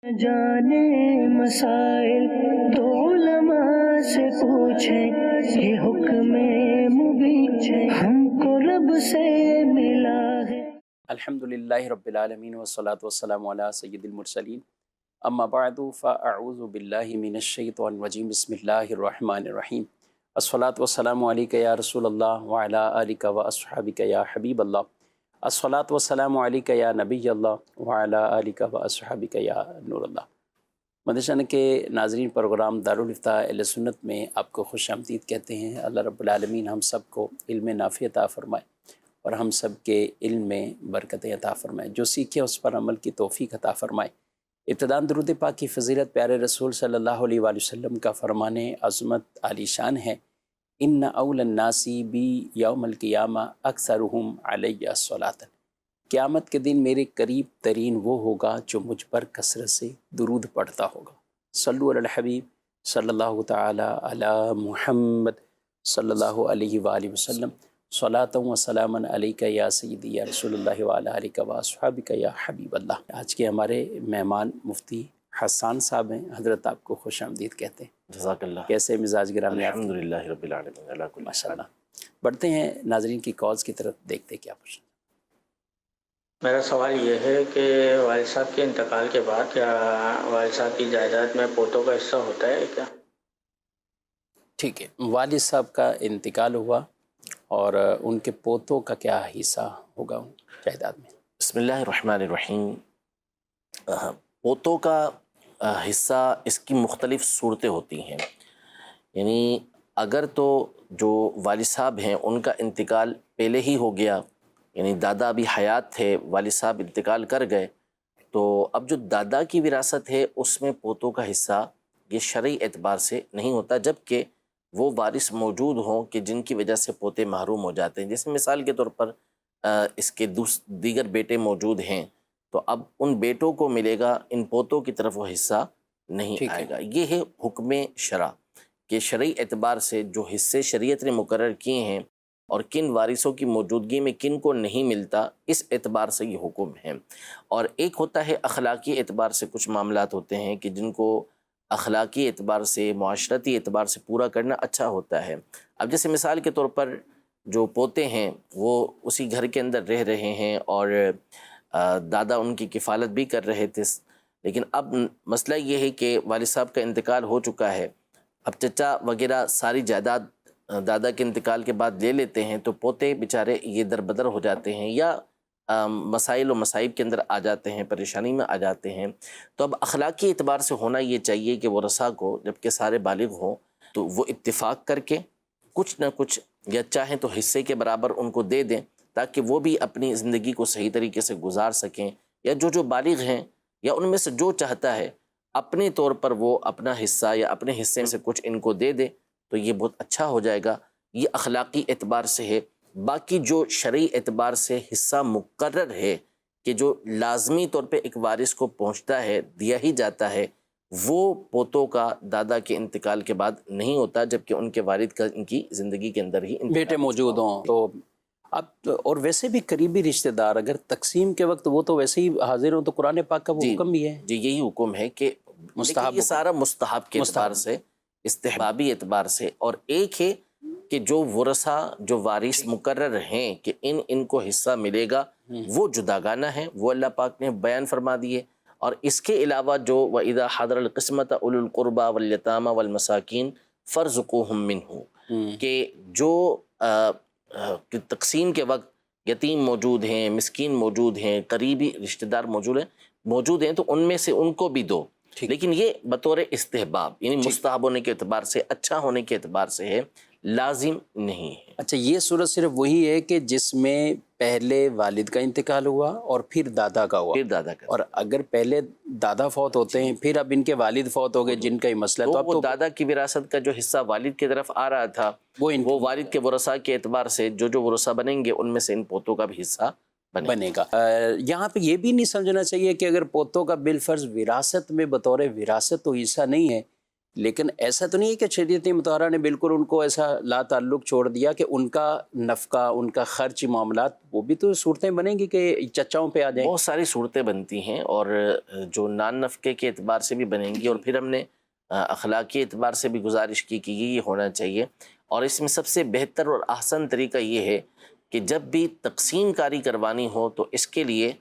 جانے مسائل تو علماء سے پوچھیں، یہ حکم مبین ہم کو رب سے ملا ہے۔ الحمدللہ رب العالمین والصلاة والسلام علی سید المرسلین، اما بعد فاعوذ باللہ من الشیطان الرجیم، بسم اللہ الرحمن الرحیم، الصلاة والسلام علیک یا رسول اللہ وعلی آلک واصحابک یا حبیب اللہ، الصلاة والسلام علیک یا نبی اللہ وعلی آلک واصحابک یا نور اللہ۔ مدرسہ کے ناظرین، پروگرام دارالفتاح اہل سنت میں آپ کو خوش آمدید کہتے ہیں۔ اللہ رب العالمین ہم سب کو علم نافع عطا فرمائے اور ہم سب کے علم میں برکتیں عطا فرمائے، جو سیکھے اس پر عمل کی توفیق عطا فرمائے۔ ابتداً درود پاک کی فضیلت پیارے رسول صلی اللہ علیہ وآلہ وسلم کا فرمان عظمت عالی شان ہے، ان اول الناس بی یوم القیامہ اکثرہم علیہ الصلاۃ، قیامت کے دن میرے قریب ترین وہ ہوگا جو مجھ پر کثرت سے درود پڑھتا ہوگا۔ صلو علی الحبیب صلی اللہ تعالی علی محمد صلی اللہ علیہ وآلہ وسلم، صلاۃ و سلام علیک یا سیدی یا رسول اللہ وعلی آلک واصحابک یا حبیب اللہ۔ آج کے ہمارے مہمان مفتی حسان صاحب ہیں، حضرت آپ کو خوش آمدید کہتے ہیں۔ جزاک اللہ۔ کیسے مزاج گرامی؟ الحمدللہ رب العالمین، اللہ کل ماشاء اللہ۔ بڑھتے ہیں ناظرین کی کالز کی طرف، دیکھتے کیا پوچھیں۔ میرا سوال یہ ہے کہ والد صاحب کے انتقال کے بعد کیا والد صاحب کی جائیداد میں پوتوں کا حصہ ہوتا ہے کیا؟ ٹھیک ہے، والد صاحب کا انتقال ہوا اور ان کے پوتوں کا کیا حصہ ہوگا جائیداد میں؟ بسم اللہ الرحمن الرحیم۔ پوتوں کا حصہ اس کی مختلف صورتیں ہوتی ہیں، یعنی اگر تو جو والد صاحب ہیں ان کا انتقال پہلے ہی ہو گیا، یعنی دادا ابھی حیات تھے، والد صاحب انتقال کر گئے، تو اب جو دادا کی وراثت ہے اس میں پوتوں کا حصہ یہ شرعی اعتبار سے نہیں ہوتا، جبکہ وہ وارث موجود ہوں کہ جن کی وجہ سے پوتے محروم ہو جاتے ہیں۔ جیسے مثال کے طور پر اس کے دیگر بیٹے موجود ہیں تو اب ان بیٹوں کو ملے گا، ان پوتوں کی طرف وہ حصہ نہیں آئے گا۔ یہ ہے حکم شرع کہ شرعی اعتبار سے جو حصے شریعت نے مقرر کیے ہیں اور کن وارثوں کی موجودگی میں کن کو نہیں ملتا، اس اعتبار سے یہ حکم ہے۔ اور ایک ہوتا ہے اخلاقی اعتبار سے، کچھ معاملات ہوتے ہیں کہ جن کو اخلاقی اعتبار سے، معاشرتی اعتبار سے پورا کرنا اچھا ہوتا ہے۔ اب جیسے مثال کے طور پر جو پوتے ہیں وہ اسی گھر کے اندر رہ رہے ہیں اور دادا ان کی کفالت بھی کر رہے تھے، لیکن اب مسئلہ یہ ہے کہ والد صاحب کا انتقال ہو چکا ہے، اب چچا وغیرہ ساری جائیداد دادا کے انتقال کے بعد لے لیتے ہیں، تو پوتے بیچارے یہ دربدر ہو جاتے ہیں یا مسائل و مصائب کے اندر آ جاتے ہیں، پریشانی میں آ جاتے ہیں۔ تو اب اخلاقی اعتبار سے ہونا یہ چاہیے کہ ورثاء کو جب کہ سارے بالغ ہوں تو وہ اتفاق کر کے کچھ نہ کچھ یا چاہیں تو حصے کے برابر ان کو دے دیں، تاکہ وہ بھی اپنی زندگی کو صحیح طریقے سے گزار سکیں، یا جو بالغ ہیں یا ان میں سے جو چاہتا ہے اپنے طور پر وہ اپنا حصہ یا اپنے حصے سے کچھ ان کو دے دے، تو یہ بہت اچھا ہو جائے گا۔ یہ اخلاقی اعتبار سے ہے۔ باقی جو شرعی اعتبار سے حصہ مقرر ہے کہ جو لازمی طور پہ ایک وارث کو پہنچتا ہے، دیا ہی جاتا ہے، وہ پوتوں کا دادا کے انتقال کے بعد نہیں ہوتا، جبکہ ان کے والد کا ان کی زندگی کے اندر ہی بیٹے موجود ہوں تو اب، اور ویسے بھی قریبی رشتہ دار اگر تقسیم کے وقت وہ تو ویسے ہی حاضر ہوں تو قرآن پاک کا وہ حکم بھی ہے۔ جی یہی حکم ہے کہ مستحب، یہ سارا مستحب کے اعتبار سے، استحبابی اعتبار سے، اور ایک ہے کہ جو ورثاء جو وارث مقرر ہیں کہ ان کو حصہ ملے گا، وہ جداگانہ ہیں، وہ اللہ پاک نے بیان فرما دیے۔ اور اس کے علاوہ جو وَإِذَا حَضَرَ الْقِسْمَةَ أُولُو الْقُرْبَى وَالْيَتَامَى وَالْمَسَاكِينَ فَارْزُقُوهُم مِّنْهُ، کہ جو تقسیم کے وقت یتیم موجود ہیں، مسکین موجود ہیں، قریبی رشتہ دار موجود ہیں تو ان میں سے ان کو بھی دو، لیکن یہ بطور استحباب، یعنی مستحب ہونے کے اعتبار سے، اچھا ہونے کے اعتبار سے ہے، لازم نہیں ہے۔ اچھا، یہ صورت صرف وہی ہے کہ جس میں پہلے والد کا انتقال ہوا اور پھر دادا کا ہوا، پھر دادا کا، اور اگر پہلے دادا فوت ہوتے ہیں پھر اب ان کے والد فوت ہو گئے جن کا ہی مسئلہ، تو اب وہ دادا کی وراثت کا جو حصہ والد کی طرف آ رہا تھا وہ والد کے ورثاء کے اعتبار سے جو ورثاء بنیں گے ان میں سے ان پوتوں کا بھی حصہ بنے گا۔ یہاں پہ یہ بھی نہیں سمجھنا چاہیے کہ اگر پوتوں کا بالفرض وراثت میں بطور وراثت تو حصہ نہیں ہے، لیکن ایسا تو نہیں ہے کہ شریعت مطہرہ نے بالکل ان کو ایسا لا تعلق چھوڑ دیا کہ ان کا نفقہ، ان کا خرچ، معاملات، وہ بھی تو صورتیں بنیں گی کہ چچاؤں پہ آ جائیں. بہت ساری صورتیں بنتی ہیں، اور جو نان نفقے کے اعتبار سے بھی بنیں گی، اور پھر ہم نے اخلاقی اعتبار سے بھی گزارش کی کہ یہ ہونا چاہیے. اور اس میں سب سے بہتر اور احسن طریقہ یہ ہے کہ جب بھی تقسیم کاری کروانی ہو تو اس کے لیے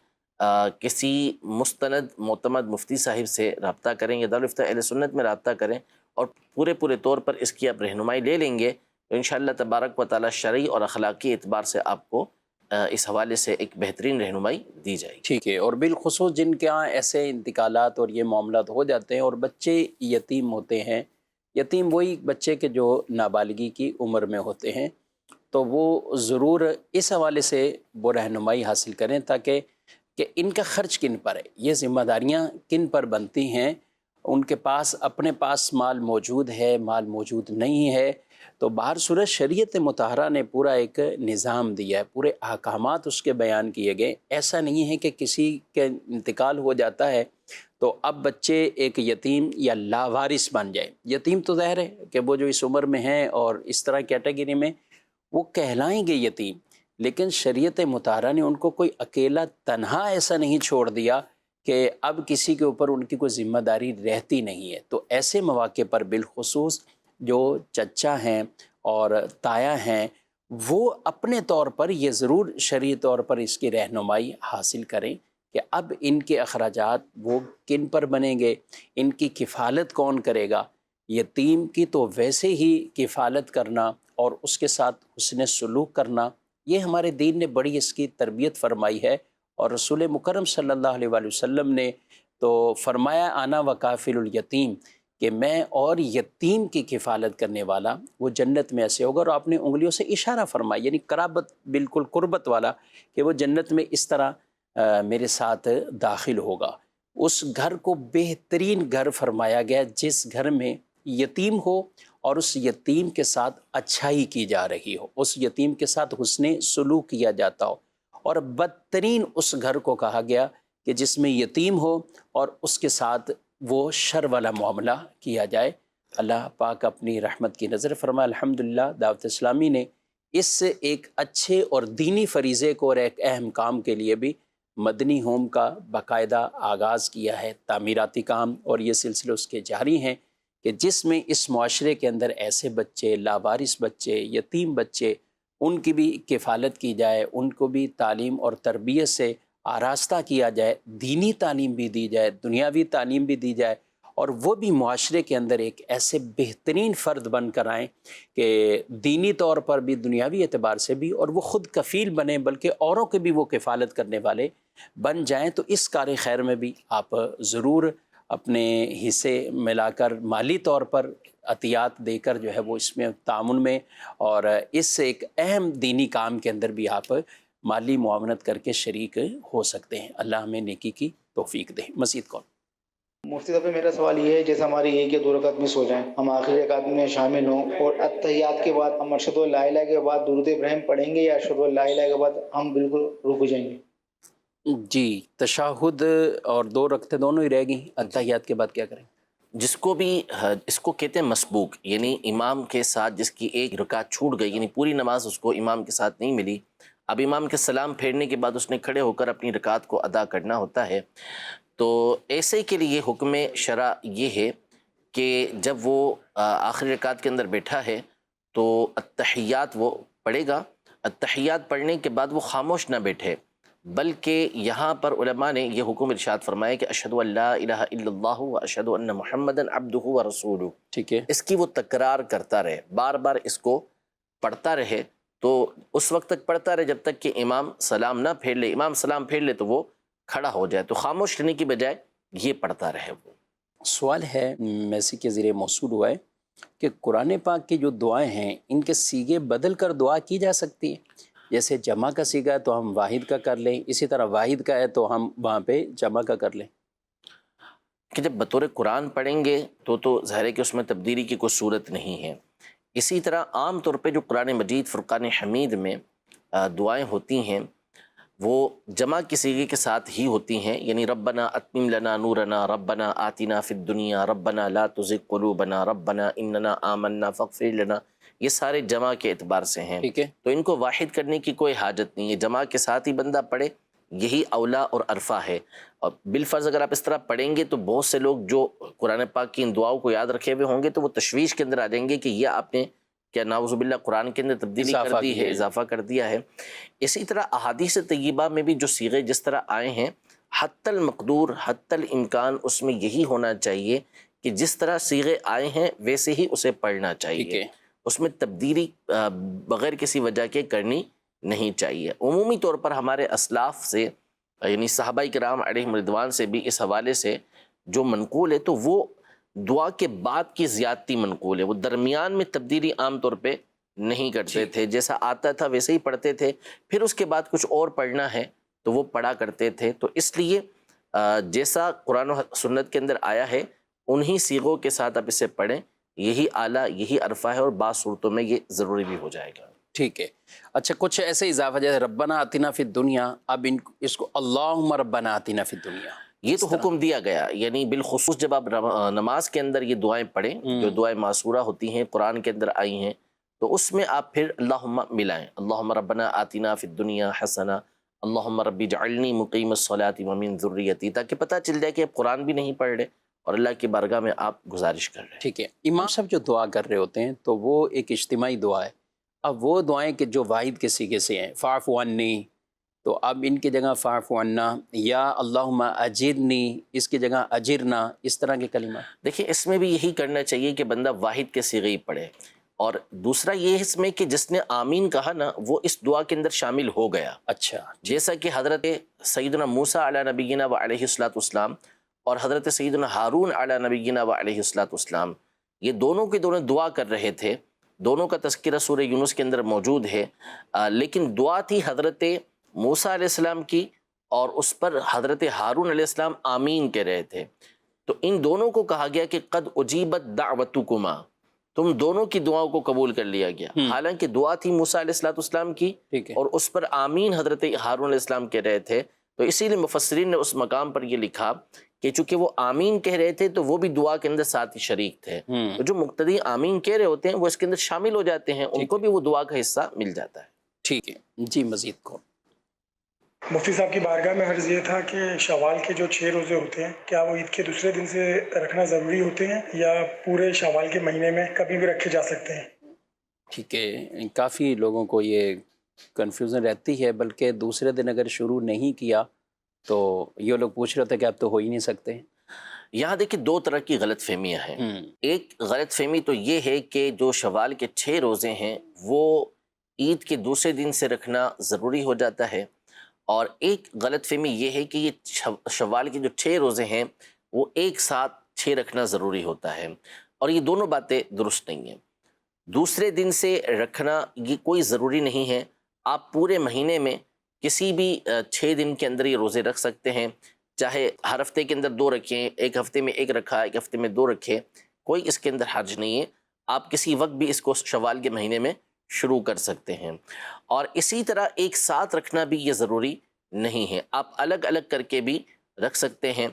کسی مستند معتمد مفتی صاحب سے رابطہ کریں یا دارالفتہ اہل سنت میں رابطہ کریں، اور پورے طور پر اس کی آپ رہنمائی لے لیں گے تو انشاءاللہ تبارک و تعالی شرعی اور اخلاقی اعتبار سے آپ کو اس حوالے سے ایک بہترین رہنمائی دی جائے گی. ٹھیک ہے. اور بالخصوص جن کے ہاں ایسے انتقالات اور یہ معاملات ہو جاتے ہیں اور بچے یتیم ہوتے ہیں، یتیم وہی بچے کے جو نابالغی کی عمر میں ہوتے ہیں، تو وہ ضرور اس حوالے سے وہ رہنمائی حاصل کریں تاکہ کہ ان کا خرچ کن پر ہے، یہ ذمہ داریاں کن پر بنتی ہیں. ان کے پاس اپنے پاس مال موجود ہے، مال موجود نہیں ہے، تو بہر صورت شریعت مطہرہ نے پورا ایک نظام دیا ہے، پورے احکامات اس کے بیان کیے گئے. ایسا نہیں ہے کہ کسی کے انتقال ہو جاتا ہے تو اب بچے ایک یتیم یا لاوارث بن جائے. یتیم تو ظاہر ہے کہ وہ جو اس عمر میں ہیں اور اس طرح کیٹیگری میں وہ کہلائیں گے یتیم، لیکن شریعت مطہرہ نے ان کو کوئی اکیلا تنہا ایسا نہیں چھوڑ دیا کہ اب کسی کے اوپر ان کی کوئی ذمہ داری رہتی نہیں ہے. تو ایسے مواقع پر بالخصوص جو چچا ہیں اور تایا ہیں وہ اپنے طور پر یہ ضرور شرعی طور پر اس کی رہنمائی حاصل کریں کہ اب ان کے اخراجات وہ کن پر بنیں گے، ان کی کفالت کون کرے گا. یتیم کی تو ویسے ہی کفالت کرنا اور اس کے ساتھ حسن سلوک کرنا، یہ ہمارے دین نے بڑی اس کی تربیت فرمائی ہے. اور رسول مکرم صلی اللہ علیہ وآلہ وسلم نے تو فرمایا انا وکافل الیتیم، کہ میں اور یتیم کی کفالت کرنے والا وہ جنت میں ایسے ہوگا. اور آپ نے انگلیوں سے اشارہ فرمایا، یعنی قرابت، بالکل قربت والا، کہ وہ جنت میں اس طرح میرے ساتھ داخل ہوگا. اس گھر کو بہترین گھر فرمایا گیا جس گھر میں یتیم ہو اور اس یتیم کے ساتھ اچھائی کی جا رہی ہو، اس یتیم کے ساتھ حسن سلوک کیا جاتا ہو. اور بدترین اس گھر کو کہا گیا کہ جس میں یتیم ہو اور اس کے ساتھ وہ شر والا معاملہ کیا جائے. اللہ پاک اپنی رحمت کی نظر فرمائے. الحمدللہ دعوت اسلامی نے اس ایک اچھے اور دینی فریضے کو اور ایک اہم کام کے لیے بھی مدنی ہوم کا باقاعدہ آغاز کیا ہے، تعمیراتی کام، اور یہ سلسلے اس کے جاری ہیں کہ جس میں اس معاشرے کے اندر ایسے بچے، لاوارث بچے، یتیم بچے، ان کی بھی کفالت کی جائے، ان کو بھی تعلیم اور تربیت سے آراستہ کیا جائے، دینی تعلیم بھی دی جائے، دنیاوی تعلیم بھی دی جائے، اور وہ بھی معاشرے کے اندر ایک ایسے بہترین فرد بن کر آئیں کہ دینی طور پر بھی، دنیاوی اعتبار سے بھی، اور وہ خود کفیل بنیں بلکہ اوروں کے بھی وہ کفالت کرنے والے بن جائیں. تو اس کار خیر میں بھی آپ ضرور اپنے حصے ملا کر مالی طور پر عطیات دے کر جو ہے وہ اس میں تعاون میں، اور اس ایک اہم دینی کام کے اندر بھی آپ مالی معاونت کر کے شریک ہو سکتے ہیں. اللہ ہمیں نیکی کی توفیق دے. مزید کون؟ مفتی صاحب میرا سوال یہ ہے، جیسے ہماری ایک یا دو رکعت مس ہو جائیں، ہم آخری رکعت میں شامل ہوں اور اتحیات کے بعد ہم اشہد ان لا الہ کے بعد درود ابراہیم پڑھیں گے یا اشہد ان لا الہ کے بعد ہم بالکل رک جائیں گے؟ جی، تشہد اور دو رکعتیں دونوں ہی رہ گئیں، اتحیات کے بعد کیا کریں؟ جس کو بھی اس کو کہتے ہیں مسبوق، یعنی امام کے ساتھ جس کی ایک رکعت چھوٹ گئی، یعنی پوری نماز اس کو امام کے ساتھ نہیں ملی، اب امام کے سلام پھیرنے کے بعد اس نے کھڑے ہو کر اپنی رکعت کو ادا کرنا ہوتا ہے. تو ایسے کے لیے حکم شرع یہ ہے کہ جب وہ آخری رکعت کے اندر بیٹھا ہے تو التحیات وہ پڑھے گا. التحیات پڑھنے کے بعد وہ خاموش نہ بیٹھے، بلکہ یہاں پر علماء نے یہ حکم ارشاد فرمایا کہ اشہد ان لا الہ الا اللہ و اشہد ان محمدًا عبدہ و رسولہ. ٹھیک ہے، اس کی وہ تکرار کرتا رہے، بار بار اس کو پڑھتا رہے. تو اس وقت تک پڑھتا رہے جب تک کہ امام سلام نہ پھیر لے. امام سلام پھیر لے تو وہ کھڑا ہو جائے. تو خاموش رہنے کی بجائے یہ پڑھتا رہے. وہ سوال ہے میسی کے ذریعے موصول ہوا ہے کہ قرآن پاک کی جو دعائیں ہیں ان کے سیغے بدل کر دعا کی جا سکتی ہے؟ جیسے جمع کا سیغہ ہے تو ہم واحد کا کر لیں، اسی طرح واحد کا ہے تو ہم وہاں پہ جمع کا کر لیں. کہ جب بطور قرآن پڑھیں گے تو ظاہر ہے کہ اس میں تبدیلی کی کوئی صورت نہیں ہے. اسی طرح عام طور پہ جو قرآن مجید فرقان حمید میں دعائیں ہوتی ہیں وہ جمع کی صیغے کے ساتھ ہی ہوتی ہیں، یعنی ربنا اتمم لنا نورنا، ربنا آتنا فی الدنیا، ربنا لا تزغ قلوبنا، ربنا اننا آمنا فاغفر لنا، یہ سارے جمع کے اعتبار سے ہیں۔ ٹھیک ہے، تو ان کو واحد کرنے کی کوئی حاجت نہیں ہے، جمع کے ساتھ ہی بندہ پڑھے، یہی اولا اور عرفہ ہے۔ اور بالفرض اگر آپ اس طرح پڑھیں گے تو بہت سے لوگ جو قرآن پاک کی ان دعاؤں کو یاد رکھے ہوئے ہوں گے تو وہ تشویش کے اندر آ جائیں گے کہ یہ آپ نے کیا نعوذ باللہ قرآن کے اندر تبدیلی کر اضافہ دی کیا ہے، ہے۔ اضافہ کر دیا ہے۔ اسی طرح احادیث طیبہ میں بھی جو صیغے جس طرح آئے ہیں، حتی المقدور حتی الامکان اس میں یہی ہونا چاہیے کہ جس طرح صیغے آئے ہیں ویسے ہی اسے پڑھنا ٹھیک چاہیے، ہے، اس میں تبدیلی بغیر کسی وجہ کے کرنی نہیں چاہیے۔ عمومی طور پر ہمارے اسلاف سے یعنی صحابہ کرام علیہم رضوان سے بھی اس حوالے سے جو منقول ہے تو وہ دعا کے بعد کی زیادتی منقول ہے، وہ درمیان میں تبدیلی عام طور پہ نہیں کرتے تھے، جیسا آتا تھا ویسے ہی پڑھتے تھے، پھر اس کے بعد کچھ اور پڑھنا ہے تو وہ پڑھا کرتے تھے۔ تو اس لیے جیسا قرآن و سنت کے اندر آیا ہے انہی صیغوں کے ساتھ آپ اسے پڑھیں، یہی اعلیٰ یہی عرفہ ہے، اور بعض صورتوں میں یہ ضروری بھی ہو جائے گا۔ ٹھیک ہے۔ اچھا کچھ ایسے اضافہ جیسے ربنا آتنا فی الدنیا، اب اس کو اللہم ربنا آتنا فی الدنیا، یہ تو حکم دیا گیا، یعنی بالخصوص جب آپ نماز کے اندر یہ دعائیں پڑھیں جو دعائیں معصورہ ہوتی ہیں قرآن کے اندر آئی ہیں، تو اس میں آپ پھر اللہم ملائیں، اللہم ربنا آتنا فی الدنیا حسنہ، اللہم ربی جعلنی مقیم الصلاۃ ومن ذریتی، تاکہ پتہ چل جائے کہ آپ قرآن بھی نہیں پڑھ رہے اور اللہ کی بارگاہ میں آپ گزارش کر رہے ہیں۔ ٹھیک ہے۔ امام صاحب جو دعا کر رہے ہوتے ہیں تو وہ ایک اجتماعی دعا ہے، اب وہ دعائیں کہ جو واحد کے صیغے سے ہیں، فاعف عنی، تو اب ان کی جگہ فاعف عنا، یا اللہم اجرنی اس کی جگہ اجرنا، اس طرح کے کلمات۔ دیکھیں اس میں بھی یہی کرنا چاہیے کہ بندہ واحد کے صیغے ہی پڑھے، اور دوسرا یہ اس میں کہ جس نے آمین کہا نا وہ اس دعا کے اندر شامل ہو گیا، اچھا، جیسا کہ حضرت سیدنا موسیٰ علیہ نبینا و علیہ السلام اور حضرت سیدنا ہارون علیہ نبینا و علیہ السلام، یہ دونوں کے دونوں دعا کر رہے تھے، دونوں کا تذکرہ سورہ یونس کے اندر موجود ہے، لیکن دعا تھی حضرت موسیٰ علیہ السلام کی، اور اس پر حضرت ہارون علیہ السلام آمین کہہ رہے تھے۔ تو ان دونوں کو کہا گیا کہ قد اجیبت دعوتکما، تم دونوں کی دعاؤں کو قبول کر لیا گیا، حالانکہ دعا تھی موسیٰ علیہ السلام کی ٹھیک ہے، اور اس پر آمین حضرت ہارون علیہ السلام کہہ رہے تھے۔ تو اسی لیے مفسرین نے اس مقام پر یہ لکھا کہ چونکہ وہ آمین کہہ رہے تھے تو وہ بھی دعا کے اندر ساتھ ہی شریک تھے، تو جو مقتدی آمین کہہ رہے ہوتے ہیں وہ اس کے اندر شامل ہو جاتے ہیں، ان کو بھی وہ دعا کا حصہ مل جاتا ہے۔ ٹھیک ہے جی، مزید کو مفتی صاحب کی بارگاہ میں عرض یہ تھا کہ شوال کے جو 6 روزے ہوتے ہیں کیا وہ عید کے دوسرے دن سے رکھنا ضروری ہوتے ہیں یا پورے شوال کے مہینے میں کبھی بھی رکھے جا سکتے ہیں؟ ٹھیک ہے، کافی لوگوں کو یہ کنفیوژن رہتی ہے، بلکہ دوسرے دن اگر شروع نہیں کیا تو یہ لوگ پوچھ رہے تھے کہ اب تو ہو ہی نہیں سکتے۔ یہاں دیکھیں 2 طرح کی غلط فہمیاں ہیں۔ ایک غلط فہمی تو یہ ہے کہ جو شوال کے 6 روزے ہیں وہ عید کے دوسرے دن سے رکھنا ضروری ہو جاتا ہے، اور ایک غلط فہمی یہ ہے کہ یہ شوال کے جو 6 روزے ہیں وہ ایک ساتھ 6 رکھنا ضروری ہوتا ہے، اور یہ دونوں باتیں درست نہیں ہیں۔ دوسرے دن سے رکھنا یہ کوئی ضروری نہیں ہے، آپ پورے مہینے میں کسی بھی 6 دن کے اندر یہ روزے رکھ سکتے ہیں، چاہے ہر ہفتے کے اندر 2 رکھیں، ایک ہفتے میں 1 رکھا، ایک ہفتے میں 2 رکھیں، کوئی اس کے اندر حرج نہیں ہے، آپ کسی وقت بھی اس کو شوال کے مہینے میں شروع کر سکتے ہیں۔ اور اسی طرح ایک ساتھ رکھنا بھی یہ ضروری نہیں ہے، آپ الگ الگ کر کے بھی رکھ سکتے ہیں،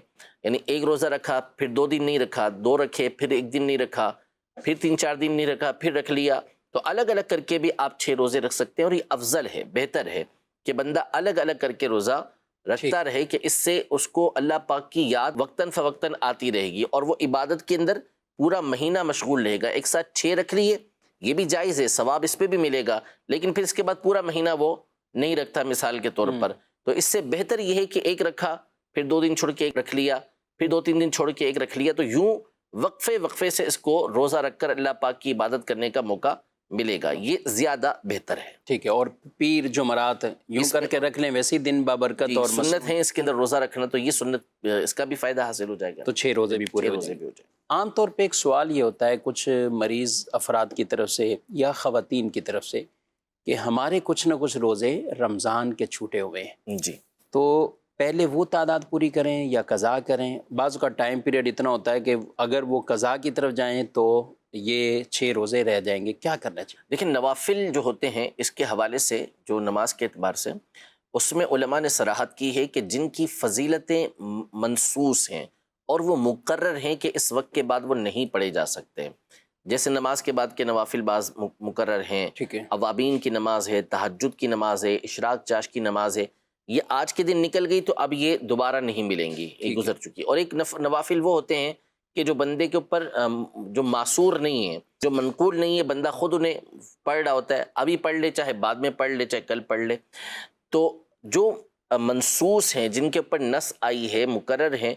یعنی ایک روزہ رکھا پھر 2 دن نہیں رکھا، 2 رکھے پھر 1 دن نہیں رکھا، پھر 3-4 دن نہیں رکھا پھر رکھ لیا، تو الگ الگ کر کے بھی آپ 6 روزے رکھ سکتے ہیں، اور یہ افضل ہے، بہتر ہے کہ بندہ الگ الگ کر کے روزہ رکھتا رہے، کہ اس سے اس کو اللہ پاک کی یاد وقتاً فوقتاً آتی رہے گی، اور وہ عبادت کے اندر پورا مہینہ مشغول رہے گا۔ ایک ساتھ 6 رکھ لیے یہ بھی جائز ہے، ثواب اس پہ بھی ملے گا، لیکن پھر اس کے بعد پورا مہینہ وہ نہیں رکھتا مثال کے طور پر، تو اس سے بہتر یہ ہے کہ 1 رکھا پھر 2 دن چھوڑ کے 1 رکھ لیا، پھر 2-3 دن چھوڑ کے 1 رکھ لیا، تو یوں وقفے سے اس کو روزہ رکھ کر اللہ پاک کی عبادت کرنے کا موقع ملے گا، یہ زیادہ بہتر ہے۔ ٹھیک ہے، اور پیر جمعرات یوں کر کے رکھ لیں، ویسے ہی دن بابرکت اور سنت ہے اس کے اندر روزہ رکھنا، تو یہ سنت اس کا بھی فائدہ حاصل ہو جائے گا، تو 6 روزے بھی پورے ہو جائیں گے۔ عام طور پہ ایک سوال یہ ہوتا ہے کچھ مریض افراد کی طرف سے یا خواتین کی طرف سے کہ ہمارے کچھ نہ کچھ روزے رمضان کے چھوٹے ہوئے ہیں، جی، تو پہلے وہ تعداد پوری کریں یا قضا کریں؟ بعض کا ٹائم پیریڈ اتنا ہوتا ہے کہ اگر وہ قضا کی طرف جائیں تو یہ 6 روزے رہ جائیں گے، کیا کرنا چاہیے؟ لیکن نوافل جو ہوتے ہیں اس کے حوالے سے، جو نماز کے اعتبار سے اس میں علماء نے صراحت کی ہے کہ جن کی فضیلتیں منصوص ہیں اور وہ مقرر ہیں کہ اس وقت کے بعد وہ نہیں پڑھے جا سکتے، جیسے نماز کے بعد کے نوافل بعض مقرر ہیں، ٹھیک ہے، اوابین کی نماز ہے، تہجد کی نماز ہے، اشراق چاش کی نماز ہے، یہ آج کے دن نکل گئی تو اب یہ دوبارہ نہیں ملیں گی، یہ گزر چکی۔ اور ایک نوافل وہ ہوتے ہیں کہ جو بندے کے اوپر جو معصور نہیں ہے، جو منقول نہیں ہے، بندہ خود انہیں پڑھ رہا ہوتا ہے، ابھی پڑھ لے چاہے بعد میں پڑھ لے چاہے کل پڑھ لے، تو جو منصوص ہیں جن کے اوپر نص آئی ہے، مقرر ہیں،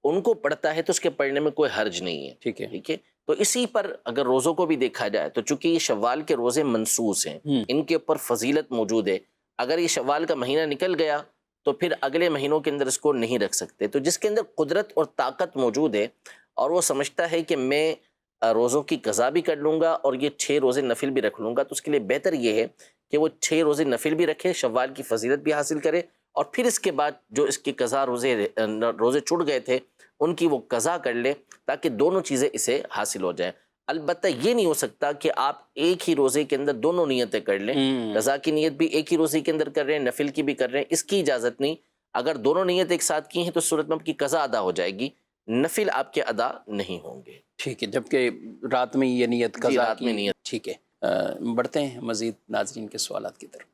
ان کو پڑھتا ہے تو اس کے پڑھنے میں کوئی حرج نہیں ہے، ٹھیک ہے، ٹھیک ہے۔ تو اسی پر اگر روزوں کو بھی دیکھا جائے تو چونکہ یہ شوال کے روزے منصوص ہیں، ان کے اوپر فضیلت موجود ہے، اگر یہ شوال کا مہینہ نکل گیا تو پھر اگلے مہینوں کے اندر اس کو نہیں رکھ سکتے۔ تو جس کے اندر قدرت اور طاقت موجود ہے اور وہ سمجھتا ہے کہ میں روزوں کی قضا بھی کر لوں گا اور یہ 6 روزے نفل بھی رکھ لوں گا، تو اس کے لیے بہتر یہ ہے کہ وہ 6 روزے نفل بھی رکھے، شوال کی فضیلت بھی حاصل کرے، اور پھر اس کے بعد جو اس کی قضا روزے چھوٹ گئے تھے ان کی وہ قضا کر لے، تاکہ دونوں چیزیں اسے حاصل ہو جائیں۔ البتہ یہ نہیں ہو سکتا کہ آپ ایک ہی روزے کے اندر دونوں نیتیں کر لیں، قضا کی نیت بھی ایک ہی روزے کے اندر کر رہے ہیں، نفل کی بھی کر رہے ہیں، اس کی اجازت نہیں۔ اگر دونوں نیت ایک ساتھ کی ہیں تو اس صورت میں آپ کی قضا ادا ہو جائے گی، نفل آپ کے ادا نہیں ہوں گے۔ ٹھیک ہے، جبکہ رات میں یہ نیت قضا رات میں کی، نیت۔ ٹھیک ہے۔ بڑھتے ہیں مزید ناظرین کے سوالات کی طرف۔